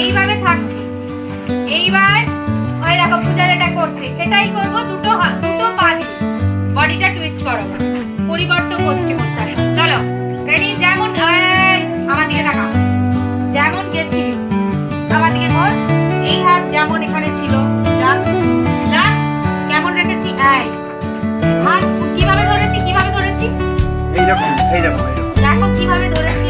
এইভাবে থাকছি। এইবার ওই দেখো পূজা যেটা করছে, এটাই করব, দুটো পা দিয়ে বডিটা টুইস্ট করো, পরিবর্তন পশ্চিমোত্তাসন। চলো রেডি? যেমন আমার দিকে তাকাও, যেমন গেছি আমার দিকে ধর, এই হাত যেমন এখানে ছিল যা যা, কেমন রেখেছি, এই হাত কিভাবে ধরেছি, কিভাবে ধরেছি, এইরকম এইরকম দেখো কিভাবে ধরেছি